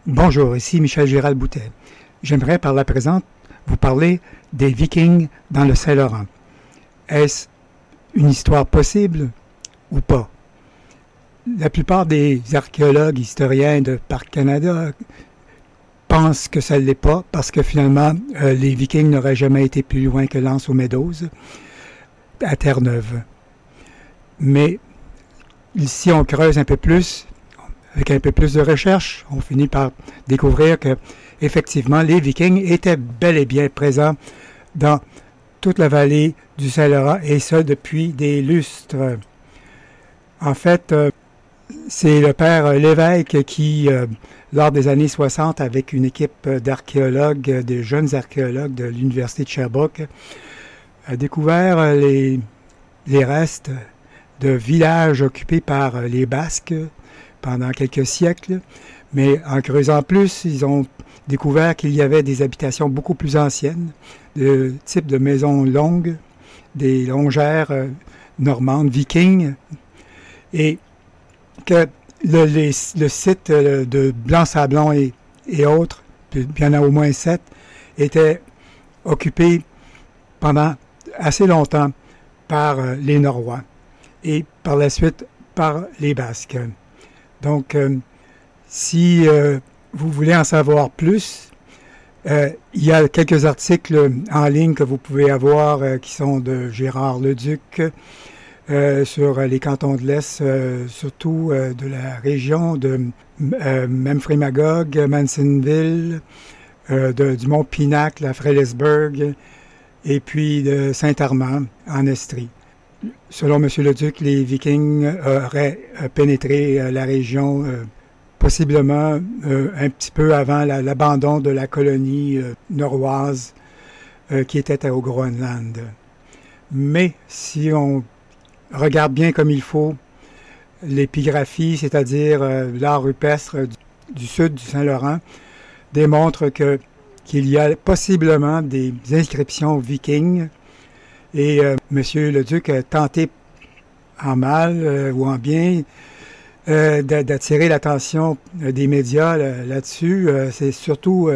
Bonjour, ici Michel Gérald Boutet. J'aimerais par la présente vous parler des Vikings dans le Saint-Laurent. Est-ce une histoire possible ou pas? La plupart des archéologues, historiens de Parc Canada pensent que ça ne l'est pas parce que finalement, les Vikings n'auraient jamais été plus loin que L'Anse aux Meadows, à Terre-Neuve. Mais si on creuse un peu plus, avec un peu plus de recherche, on finit par découvrir que, effectivement, les Vikings étaient bel et bien présents dans toute la vallée du Saint-Laurent, et ça depuis des lustres. En fait, c'est le père Lévesque qui, lors des années 60, avec une équipe d'archéologues, de jeunes archéologues de l'Université de Sherbrooke, a découvert les restes de villages occupés par les Basques pendant quelques siècles, mais en creusant plus, ils ont découvert qu'il y avait des habitations beaucoup plus anciennes, de type de maisons longues, des longères normandes, vikings, et que le site de Blanc-Sablon et autres, il y en a au moins 7, était occupé pendant assez longtemps par les Norrois et par la suite par les Basques. Donc, si vous voulez en savoir plus, il y a quelques articles en ligne que vous pouvez avoir qui sont de Gérard Leduc sur les cantons de l'Est, surtout de la région de Memphremagog, Mansonville, du mont Pinacle à Frélesburg et puis de Saint-Armand en Estrie. Selon M. Leduc, les Vikings auraient pénétré la région possiblement un petit peu avant l'abandon de la colonie norroise qui était au Groenland. Mais si on regarde bien comme il faut l'épigraphie, c'est-à-dire l'art rupestre du sud du Saint-Laurent, démontre qu'il y a possiblement des inscriptions vikings. Et M. Leduc a tenté en mal ou en bien d'attirer l'attention des médias là-dessus. C'est surtout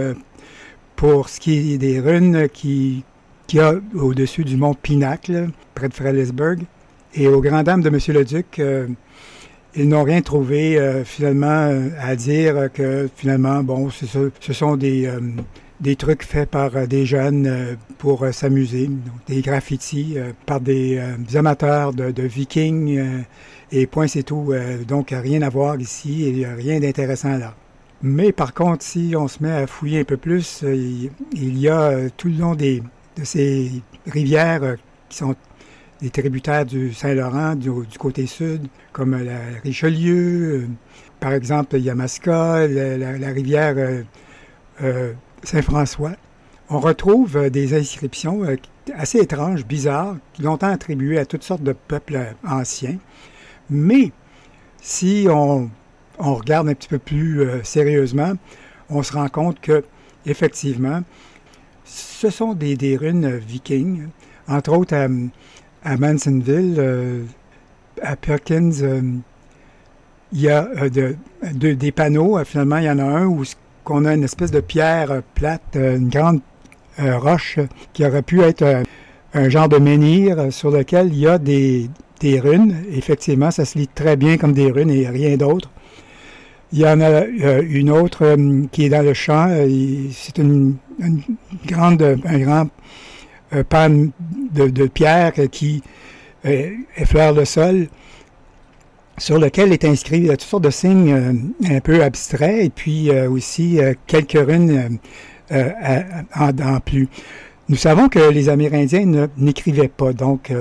pour ce qui est des runes qu'il y a au-dessus du mont Pinacle, près de Frélesburg. Et aux grandes dames de M. Leduc, ils n'ont rien trouvé finalement à dire que finalement, bon, ce sont des trucs faits par des jeunes pour s'amuser, des graffitis par des amateurs de vikings, et point c'est tout. Donc rien à voir ici, il n'y a rien d'intéressant là. Mais par contre, si on se met à fouiller un peu plus, il y a tout le long de ces rivières qui sont des tributaires du Saint-Laurent, du côté sud, comme la Richelieu, par exemple Yamaska, la rivière Saint-François. On retrouve des inscriptions assez étranges, bizarres, longtemps attribuées à toutes sortes de peuples anciens. Mais si on regarde un petit peu plus sérieusement, on se rend compte que, effectivement, ce sont des runes vikings, entre autres à Mansonville, à Perkins, il y a des panneaux. Finalement, il y en a un où on a une espèce de pierre plate, une grande roche qui aurait pu être un genre de menhir sur lequel il y a des runes. Effectivement, ça se lit très bien comme des runes et rien d'autre. Il y en a une autre qui est dans le champ. C'est un grand panne de pierre qui effleure le sol, sur lequel est inscrit toutes sortes de signes un peu abstraits, et puis aussi quelques runes en plus. Nous savons que les Amérindiens n'écrivaient pas, donc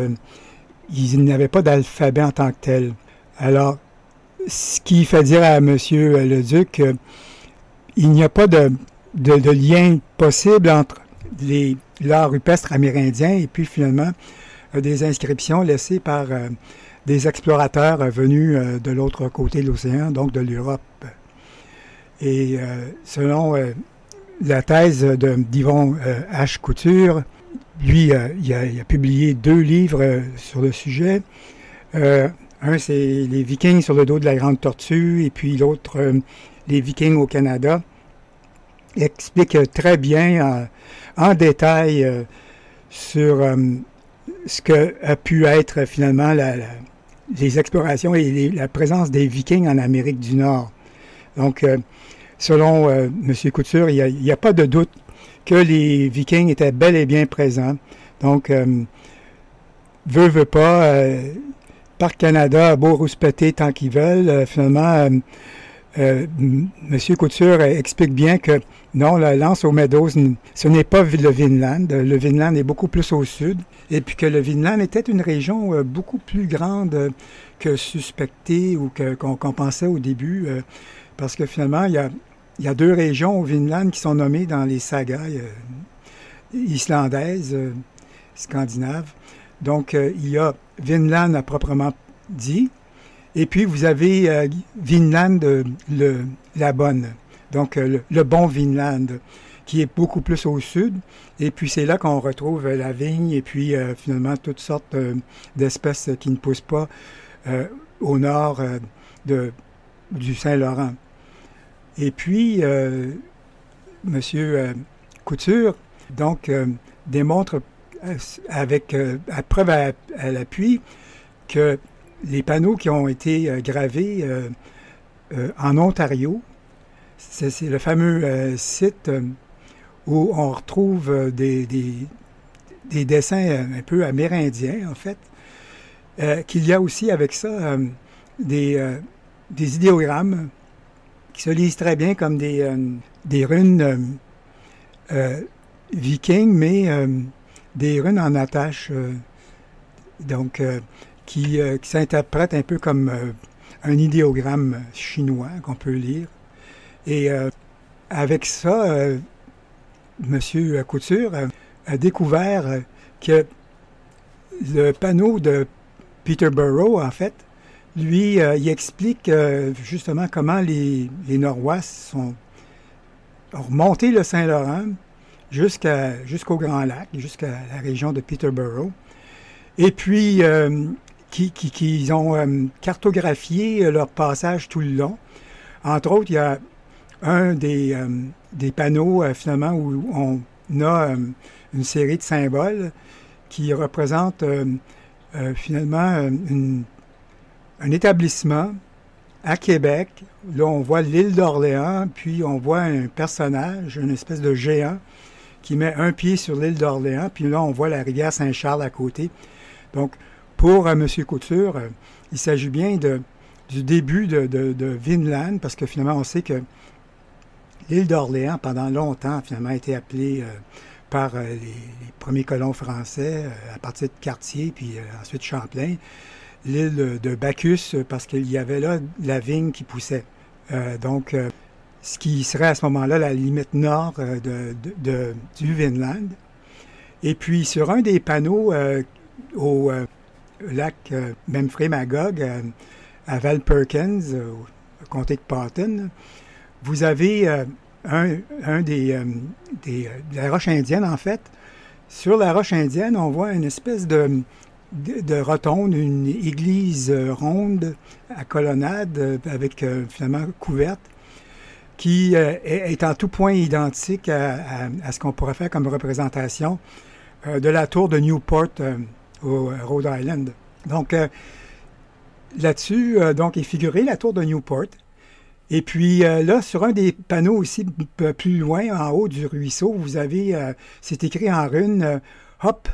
ils n'avaient pas d'alphabet en tant que tel. Alors, ce qui fait dire à M. Leduc qu'il n'y a pas de lien possible entre l'art rupestre amérindien et puis finalement des inscriptions laissées par des explorateurs venus de l'autre côté de l'océan, donc de l'Europe. Et selon la thèse d'Yvon H. Couture, lui, il a publié 2 livres sur le sujet. Un, c'est Les Vikings sur le dos de la Grande Tortue, et puis l'autre, Les Vikings au Canada. explique très bien en détail sur ce que a pu être finalement les explorations et la présence des Vikings en Amérique du Nord. Donc, selon M. Couture, il n'y a pas de doute que les Vikings étaient bel et bien présents. Donc, veut pas, Parc Canada a beau rouspéter tant qu'ils veulent, finalement, M. Couture explique bien que non, la Lance aux Meadows, ce n'est pas le Vinland. Le Vinland est beaucoup plus au sud. Et puis que le Vinland était une région beaucoup plus grande que suspectée ou qu'on pensait au début. Parce que finalement, il y a deux régions au Vinland qui sont nommées dans les sagas islandaises, scandinaves. Donc, il y a Vinland à proprement dit. Et puis, vous avez Vinland, la bonne. Donc, le bon Vinland, qui est beaucoup plus au sud. Et puis, c'est là qu'on retrouve la vigne et puis, finalement, toutes sortes d'espèces qui ne poussent pas au nord du Saint-Laurent. Et puis, M. Couture, donc, démontre avec à preuve à l'appui que les panneaux qui ont été gravés en Ontario, c'est le fameux site où on retrouve des dessins un peu amérindiens, en fait, qu'il y a aussi avec ça des idéogrammes qui se lisent très bien comme des runes vikings, mais des runes en attache, donc qui s'interprètent un peu comme un idéogramme chinois qu'on peut lire. Et avec ça, M. Couture a découvert que le panneau de Peterborough, en fait, lui, il explique justement comment les Norrois ont remonté le Saint-Laurent jusqu'au Grand Lac, jusqu'à la région de Peterborough. Et puis, qu'ils ont cartographié leur passage tout le long. Entre autres, il y a un des panneaux, finalement, où on a une série de symboles qui représentent finalement un établissement à Québec. Là, on voit l'île d'Orléans, puis on voit un personnage, une espèce de géant, qui met un pied sur l'île d'Orléans, puis là, on voit la rivière Saint-Charles à côté. Donc, pour M. Couture, il s'agit bien du début de Vinland, parce que finalement, on sait que l'île d'Orléans, pendant longtemps, finalement, a été appelée par les premiers colons français, à partir de Cartier, puis ensuite Champlain, l'île de Bacchus, parce qu'il y avait là la vigne qui poussait. Donc, ce qui serait à ce moment-là la limite nord du Vinland. Et puis, sur un des panneaux au lac Memphremagog, à Val-Perkins, au comté de Patten, vous avez la roche indienne, en fait. Sur la roche indienne, on voit une espèce de rotonde, une église ronde à colonnade avec finalement couverte, qui est en tout point identique à ce qu'on pourrait faire comme représentation de la tour de Newport au Rhode Island. Donc, là-dessus, donc, est figurée la tour de Newport. Et puis là, sur un des panneaux aussi plus loin, en haut du ruisseau, vous avez, c'est écrit en rune Hop,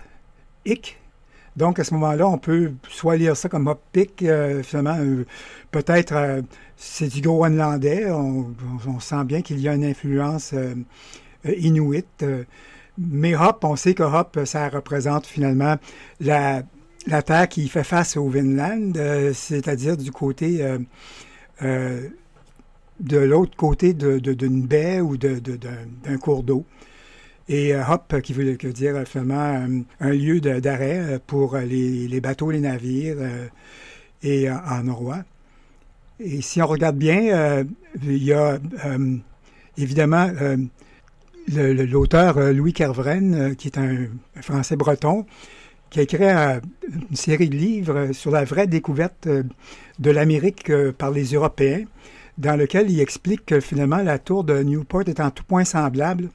Ik. Donc, à ce moment-là, on peut soit lire ça comme Hop, Ik, finalement, peut-être c'est du groenlandais. On sent bien qu'il y a une influence inuite. Mais Hop, on sait que Hop, ça représente finalement la terre qui fait face au Vinland, c'est-à-dire du côté de l'autre côté d'une baie ou d'un cours d'eau. Et Hop, qui veut dire finalement un lieu d'arrêt pour les bateaux, les navires et en norrois. Et si on regarde bien, il y a évidemment l'auteur Louis Kervren, qui est un Français breton, qui a écrit une série de livres sur la vraie découverte de l'Amérique par les Européens. dans lequel il explique que finalement la tour de Newport est en tout point semblable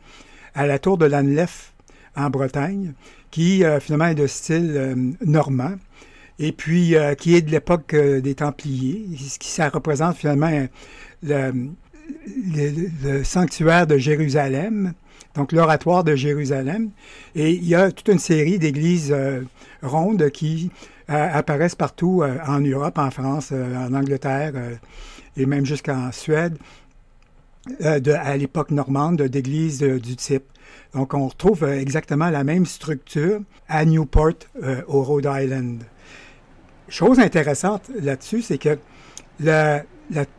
à la tour de Lanlef en Bretagne, qui finalement est de style normand, et puis qui est de l'époque des Templiers, ce qui ça représente finalement le sanctuaire de Jérusalem, donc l'oratoire de Jérusalem. Et il y a toute une série d'églises rondes qui apparaissent partout en Europe, en France, en Angleterre et même jusqu'en Suède, à l'époque normande, d'églises du type. Donc on retrouve exactement la même structure à Newport, au Rhode Island. Chose intéressante là-dessus, c'est que la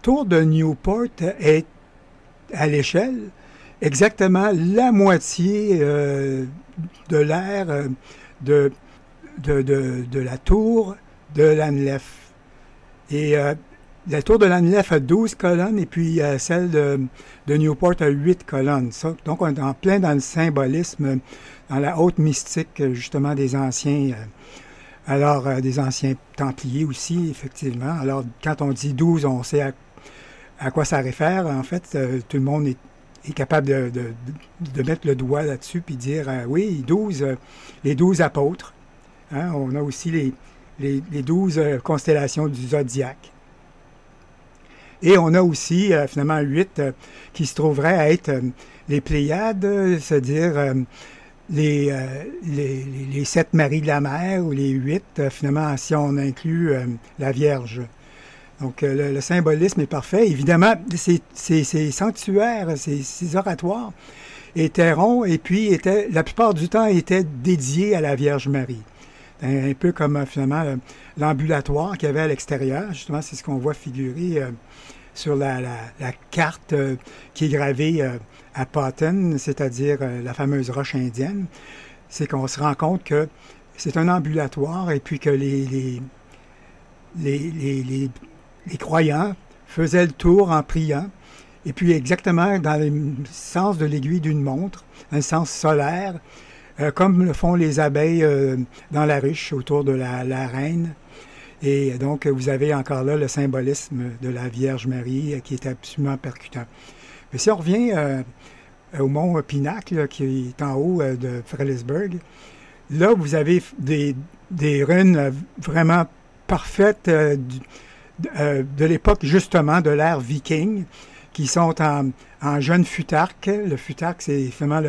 tour de Newport est à l'échelle exactement la moitié de l'aire de la tour de Lanlef. Et la tour de Lanlef a 12 colonnes et puis celle de Newport a 8 colonnes. Donc on est en plein dans le symbolisme, dans la haute mystique justement des anciens... des anciens Templiers aussi, effectivement. Alors, quand on dit 12, on sait à quoi ça réfère. En fait, tout le monde est capable de mettre le doigt là-dessus puis dire, oui, 12, les 12 apôtres. Hein, on a aussi les 12 constellations du zodiaque. Et on a aussi, finalement, 8 qui se trouveraient à être les Pléiades, c'est-à-dire... les 7 Maries de la mer ou les 8, finalement, si on inclut la Vierge. Donc, le symbolisme est parfait. Évidemment, ces sanctuaires, ces oratoires étaient ronds et puis la plupart du temps étaient dédiés à la Vierge Marie. Un peu comme, finalement, l'ambulatoire qu'il y avait à l'extérieur. Justement, c'est ce qu'on voit figurer sur la carte qui est gravée à Potton, c'est-à-dire la fameuse roche indienne. C'est qu'on se rend compte que c'est un ambulatoire et puis que les croyants faisaient le tour en priant et puis exactement dans le sens de l'aiguille d'une montre, dans le sens solaire, comme le font les abeilles dans la ruche autour de la reine. Et donc, vous avez encore là le symbolisme de la Vierge Marie qui est absolument percutant. Mais si on revient au mont Pinacle, qui est en haut de Frelighsburg, là, vous avez des runes vraiment parfaites de l'époque, justement, de l'ère viking, qui sont en jeune futarque. Le futarque, c'est finalement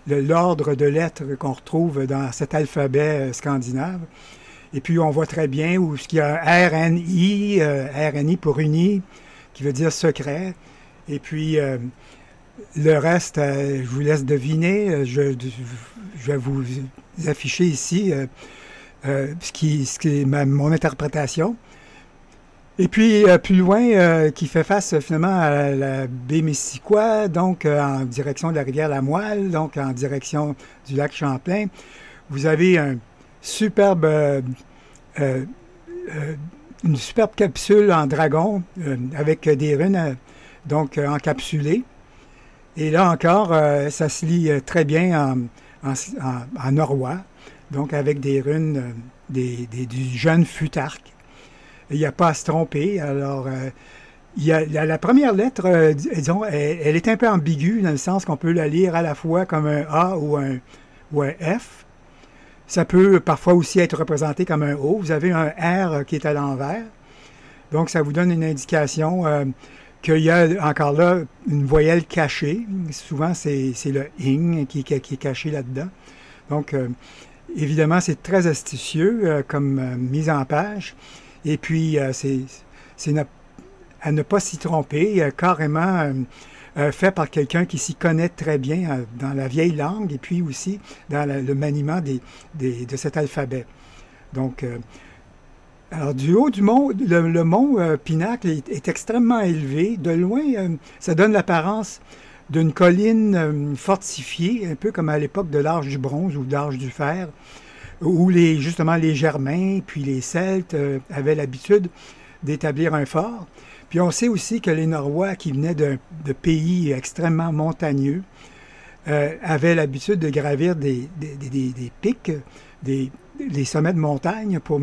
l'ordre de lettres qu'on retrouve dans cet alphabet scandinave. Et puis, on voit très bien où il y a RNI, RNI pour uni, qui veut dire secret. Et puis, le reste, je vous laisse deviner. Je vais vous afficher ici ce qui est mon interprétation. Et puis, plus loin, qui fait face finalement à la baie Missisquoi, donc en direction de la rivière La Moelle, donc en direction du lac Champlain, vous avez une superbe capsule en dragon avec des runes donc encapsulées. Et là encore, ça se lit très bien en norrois, donc avec des runes du jeune futarque. Il n'y a pas à se tromper. Alors, il y a la première lettre, disons, elle est un peu ambiguë dans le sens qu'on peut la lire à la fois comme un A ou un F. Ça peut parfois aussi être représenté comme un O. Vous avez un R qui est à l'envers. Donc, ça vous donne une indication qu'il y a encore là une voyelle cachée. Souvent, c'est le ing qui est caché là-dedans. Donc, évidemment, c'est très astucieux comme mise en page. Et puis, c'est à ne pas s'y tromper, carrément fait par quelqu'un qui s'y connaît très bien dans la vieille langue et puis aussi dans le maniement de cet alphabet. Donc, alors du haut du mont, le mont Pinacle est extrêmement élevé. De loin, ça donne l'apparence d'une colline fortifiée, un peu comme à l'époque de l'âge du bronze ou de l'âge du fer, où justement les Germains puis les Celtes avaient l'habitude d'établir un fort. Puis on sait aussi que les Norrois, qui venaient de pays extrêmement montagneux, avaient l'habitude de gravir des pics, les sommets de montagne pour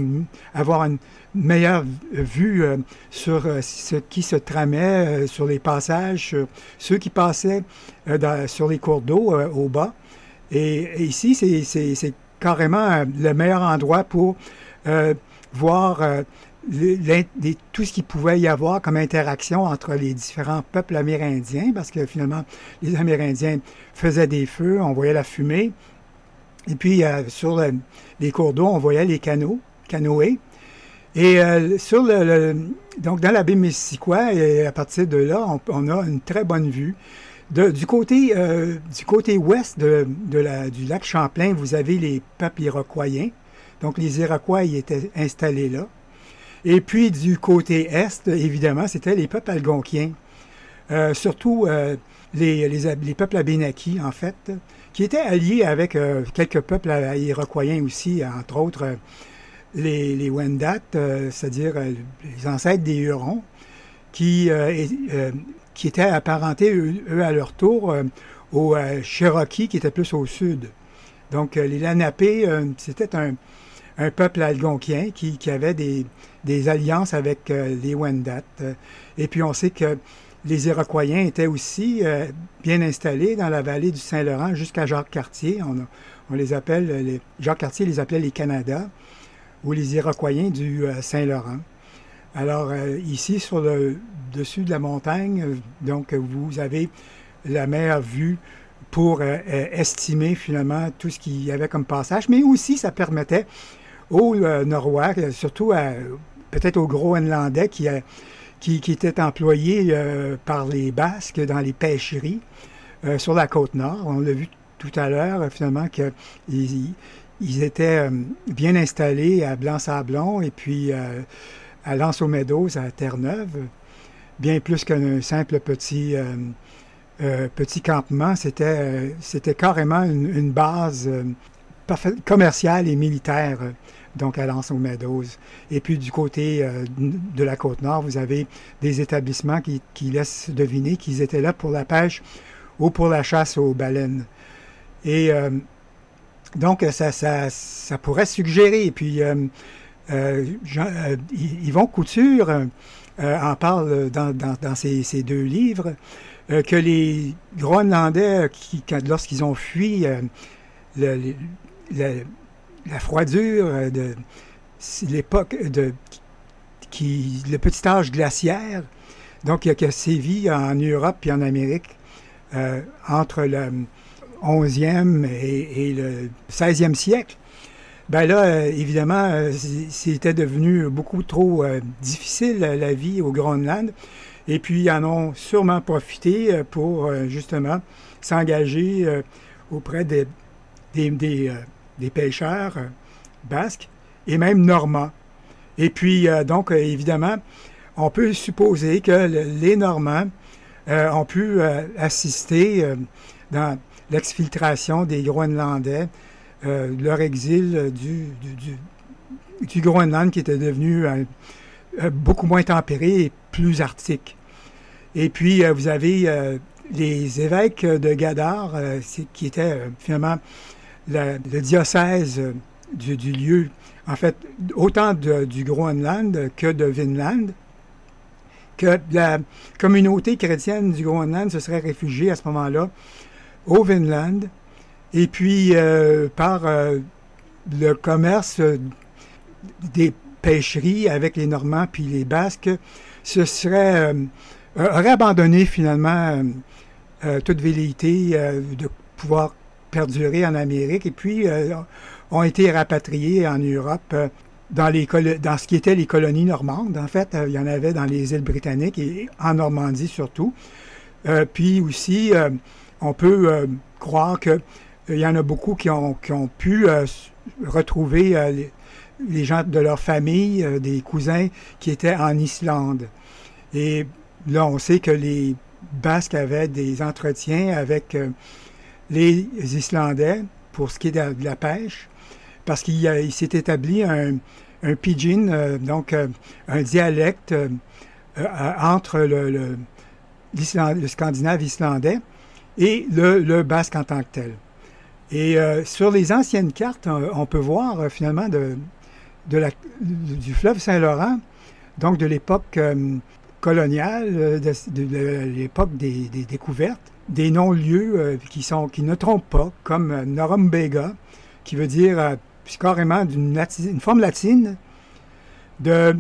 avoir une meilleure vue sur ce qui se tramait sur les passages, sur ceux qui passaient sur les cours d'eau au bas. Et ici, c'est carrément le meilleur endroit pour voir tout ce qu'il pouvait y avoir comme interaction entre les différents peuples amérindiens, parce que finalement, les Amérindiens faisaient des feux, on voyait la fumée. Et puis, sur les cours d'eau, on voyait les canoës. Et donc, dans la baie Missisquoi, et à partir de là, on a une très bonne vue. Du côté ouest du lac Champlain, vous avez les peuples iroquoiens. Donc, les Iroquois y étaient installés là. Et puis, du côté est, évidemment, c'était les peuples algonquiens. Surtout les peuples abénakis, en fait, qui étaient alliés avec quelques peuples iroquois aussi, entre autres les Wendat, c'est-à-dire les ancêtres des Hurons, qui étaient apparentés, eux, à leur tour, aux Cherokees, qui étaient plus au sud. Donc, les Lenape, c'était un peuple algonquien qui avait des alliances avec les Wendat. Et puis, on sait que les Iroquois étaient aussi bien installés dans la vallée du Saint-Laurent jusqu'à Jacques-Cartier. On les appelle, Jacques-Cartier les appelait les Canadas, ou les Iroquois du Saint-Laurent. Alors, ici, sur le dessus de la montagne, donc, vous avez la meilleure vue pour estimer, finalement, tout ce qu'il y avait comme passage. Mais aussi, ça permettait aux Norrois, surtout peut-être aux Groenlandais qui étaient employés par les Basques dans les pêcheries sur la côte nord. On l'a vu tout à l'heure, finalement, qu'ils étaient bien installés à Blanc-Sablon et puis à L'Anse-aux-Meadows, à Terre-Neuve. Bien plus qu'un simple petit campement, c'était carrément une base commerciale et militaire, donc à L'Anse-aux-Meadows. Et puis du côté de la Côte-Nord, vous avez des établissements qui laissent deviner qu'ils étaient là pour la pêche ou pour la chasse aux baleines. Et donc, ça pourrait suggérer. Et puis, Yvon Couture en parle dans ses deux livres, que les Groenlandais, lorsqu'ils ont fui la froidure de l'époque le petit âge glaciaire, donc qui a sévi en Europe et en Amérique entre le 11e et le 16e siècle, ben là, évidemment, c'était devenu beaucoup trop difficile la vie au Groenland. Et puis, ils en ont sûrement profité pour, justement, s'engager auprès des pêcheurs basques et même normands. Et puis, donc, évidemment, on peut supposer que les Normands ont pu assister dans l'exfiltration des Groenlandais, leur exil du Groenland qui était devenu beaucoup moins tempéré et plus arctique. Et puis, vous avez les évêques de Gadar, qui étaient finalement le diocèse du lieu, en fait, autant du Groenland que de Vinland, que la communauté chrétienne du Groenland se serait réfugiée à ce moment-là au Vinland, et puis par le commerce des pêcheries avec les Normands puis les Basques, aurait abandonné finalement toute velléité de pouvoir perdurer en Amérique, et puis ont été rapatriés en Europe dans ce qui était les colonies normandes. En fait, il y en avait dans les îles britanniques et en Normandie surtout. Puis aussi, on peut croire qu'il y en a beaucoup qui ont pu retrouver les gens de leur famille, des cousins qui étaient en Islande. Et là, on sait que les Basques avaient des entretiens avec les Islandais pour ce qui est de la pêche, parce qu'il s'est établi un pidgin, donc un dialecte entre le scandinave islandais et le basque en tant que tel. Et sur les anciennes cartes, on peut voir finalement du fleuve Saint-Laurent, donc de l'époque coloniale, de l'époque des découvertes, des non-lieux qui ne trompent pas, comme Norumbega, qui veut dire carrément une forme latine de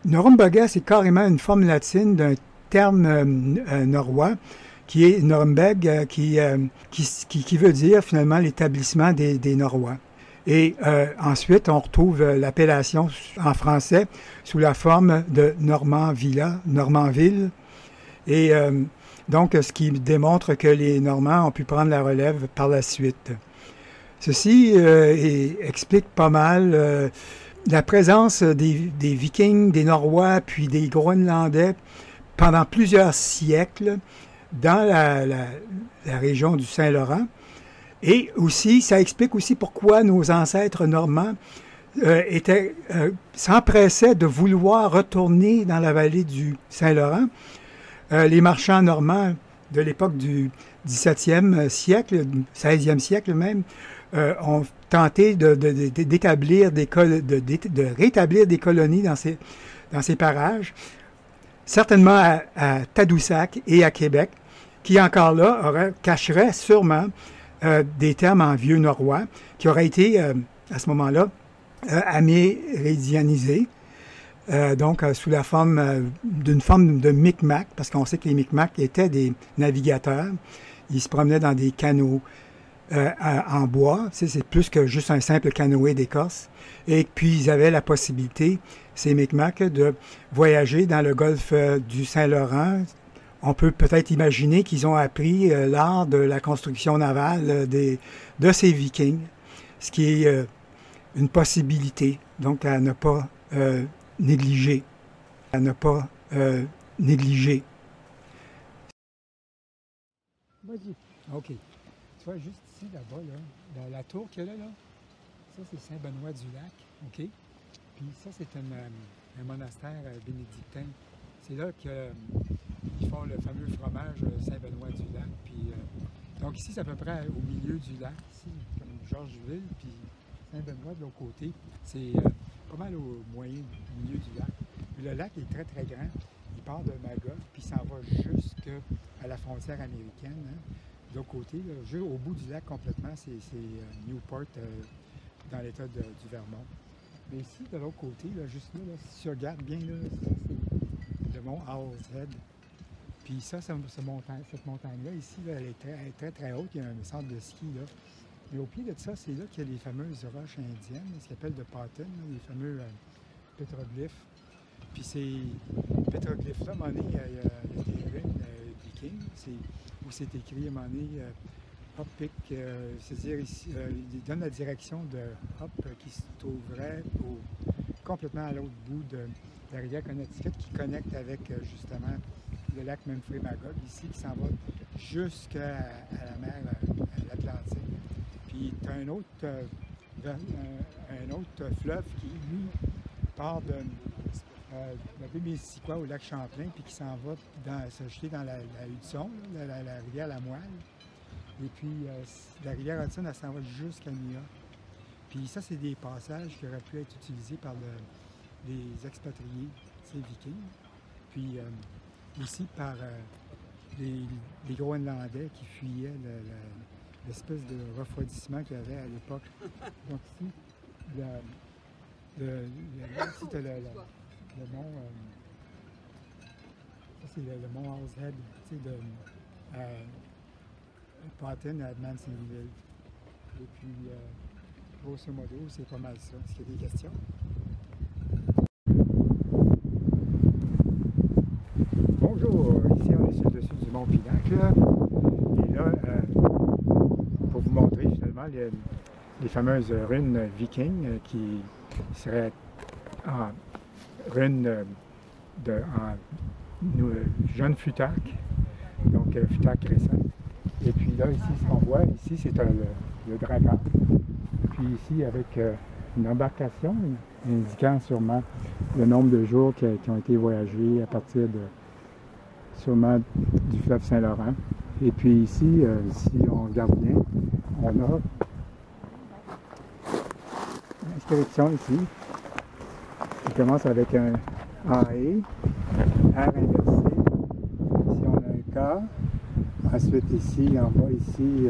Norumbega, c'est carrément une forme latine d'un terme norrois qui est Norumbeg, qui veut dire finalement l'établissement des Norrois. Et ensuite, on retrouve l'appellation en français sous la forme de Normandville. Et donc, ce qui démontre que les Normands ont pu prendre la relève par la suite. Ceci explique pas mal la présence des Vikings, des Norrois, puis des Groenlandais pendant plusieurs siècles dans la région du Saint-Laurent. Et aussi, ça explique aussi pourquoi nos ancêtres normands s'empressaient de vouloir retourner dans la vallée du Saint-Laurent. Les marchands normands de l'époque du 17e siècle, 16e siècle même, ont tenté de rétablir des colonies dans ces parages, certainement à Tadoussac et à Québec, qui encore là cacheraient sûrement des termes en vieux norrois qui auraient été, à ce moment-là, amérindianisés, donc sous la forme d'une forme de Micmac, parce qu'on sait que les Micmacs étaient des navigateurs. Ils se promenaient dans des canots en bois. C'est plus que juste un simple canoë d'écorce. Et puis, ils avaient la possibilité, ces Micmacs, de voyager dans le golfe du Saint-Laurent. On peut peut-être imaginer qu'ils ont appris l'art de la construction navale de ces Vikings, ce qui est une possibilité, donc à ne pas négliger. À ne pas négliger. Vas-y. OK. Tu vois, juste ici, là-bas, là, la tour qu'il y a là, ça, c'est Saint-Benoît-du-Lac. OK? Puis ça, c'est un monastère bénédictin. C'est là qu'ils font le fameux fromage Saint-Benoît-du-Lac. Puis, donc ici, c'est à peu près au milieu du lac, ici, comme Georgeville, puis Saint-Benoît de l'autre côté. C'est pas mal au milieu du lac. Puis le lac est très, très grand. Il part de Magog, puis il s'en va jusqu'à la frontière américaine. Hein. De l'autre côté, là, juste au bout du lac complètement, c'est Newport, dans l'État du Vermont. Mais ici, de l'autre côté, là, juste là, si tu regardes bien, là, c'est le mont Owl's Head. Puis ça, cette montagne-là, ici, là, elle est très, très haute. Il y a un centre de ski, là. Mais au pied de ça, c'est là qu'il y a les fameuses roches indiennes, ce qu'on appelle de Patton, les fameux pétroglyphes. Puis ces pétroglyphes-là, à un moment donné, il y a des ruines vikings, où c'est écrit à un moment donné Hoppic, c'est-à-dire il donne la direction de Hop qui se trouverait complètement à l'autre bout de la rivière Connecticut qui connecte avec justement le lac Memphremagog ici, qui s'en va jusqu'à la mer l'Atlantique. Puis tu as un autre fleuve qui, lui, part de la baie Missisquoi au lac Champlain, puis qui s'en va se jeter dans la Hudson, la rivière La Moelle. Et puis la rivière Hudson, elle s'en va jusqu'à New York. Puis ça, c'est des passages qui auraient pu être utilisés par les expatriés, ces Vikings. Puis aussi par les Groenlandais qui fuyaient l'espèce de refroidissement qu'il y avait à l'époque. Donc ici, ici tu as le mont, ça c'est le mont Owl's Head, tu sais, de Patton à Mansonville. Et puis, grosso modo, c'est pas mal ça. Est-ce qu'il y a des questions? Bonjour, ici on est sur le dessus du mont Pinacle. Et là, pour vous montrer finalement les fameuses runes vikings qui seraient en runes en jeune Futak, donc Futak récent. Et puis là, ici, ce qu'on voit, ici, c'est le dragon. Puis ici, avec une embarcation indiquant sûrement le nombre de jours qui ont été voyagés à partir sûrement du fleuve Saint-Laurent. Et puis ici, si on regarde bien, on a l'inscription ici qui commence avec un AE, R inversé. Ici on a un K. Ensuite ici, en bas ici,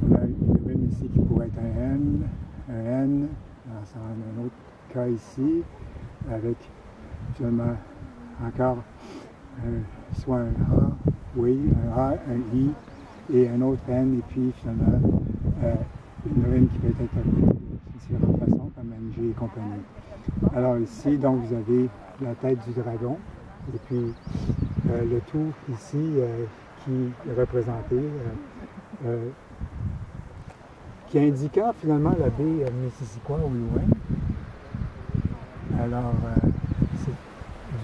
on a une rime ici qui pourrait être un N. On a un autre K ici avec finalement encore soit un A, oui, un A, un I et un autre N, et puis finalement une rime qui peut être interprétée de différentes façons, comme NG et compagnie. Alors ici, donc, vous avez la tête du dragon, et puis le tout ici qui est représenté, qui indiquant finalement la baie Missisquoi au loin. Alors,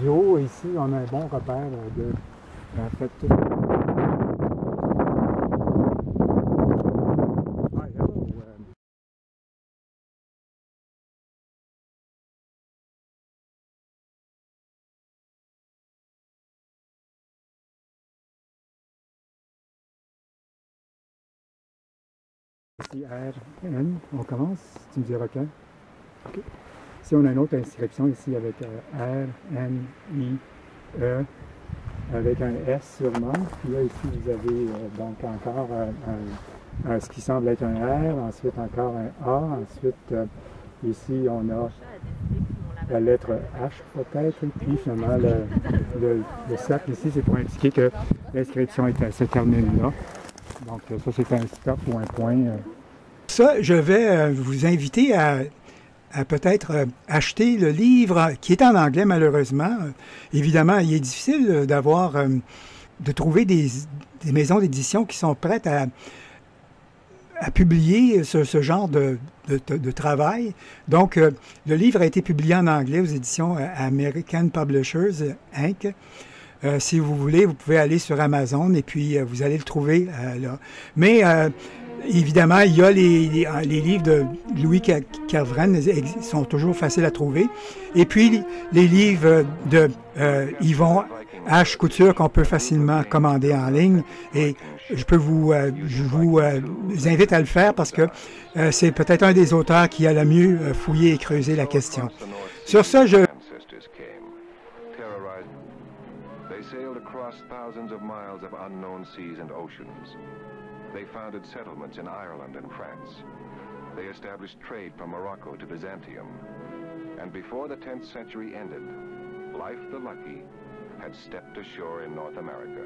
du haut, ici, on a un bon repère de, en fait, ici, R, N, on commence, tu me diras quand. Okay. Ici, on a une autre inscription ici avec R, N, I, E, avec un S sûrement. Puis là, ici, vous avez donc encore ce qui semble être un R, ensuite encore un A, ensuite ici, on a la lettre H peut-être, et puis finalement, le cercle ici, c'est pour indiquer que l'inscription se termine là. Donc ça, c'est un stop ou un point. Ça, je vais vous inviter à peut-être acheter le livre qui est en anglais malheureusement. Évidemment, il est difficile d'avoir, de trouver des maisons d'édition qui sont prêtes à publier ce genre de travail. Donc, le livre a été publié en anglais aux éditions American Publishers, Inc. Si vous voulez, vous pouvez aller sur Amazon et puis vous allez le trouver là. Mais évidemment, il y a les livres de Louis Kervran, sont toujours faciles à trouver. Et puis, les livres de Yvon H. Couture qu'on peut facilement commander en ligne. Et je vous invite à le faire parce que c'est peut-être un des auteurs qui a le mieux fouillé et creusé la question. Sur ça, They sailed across thousands of miles of unknown seas and oceans. They founded settlements in Ireland and France. They established trade from Morocco to Byzantium. And before the 10th century ended, Life the Lucky had stepped ashore in North America.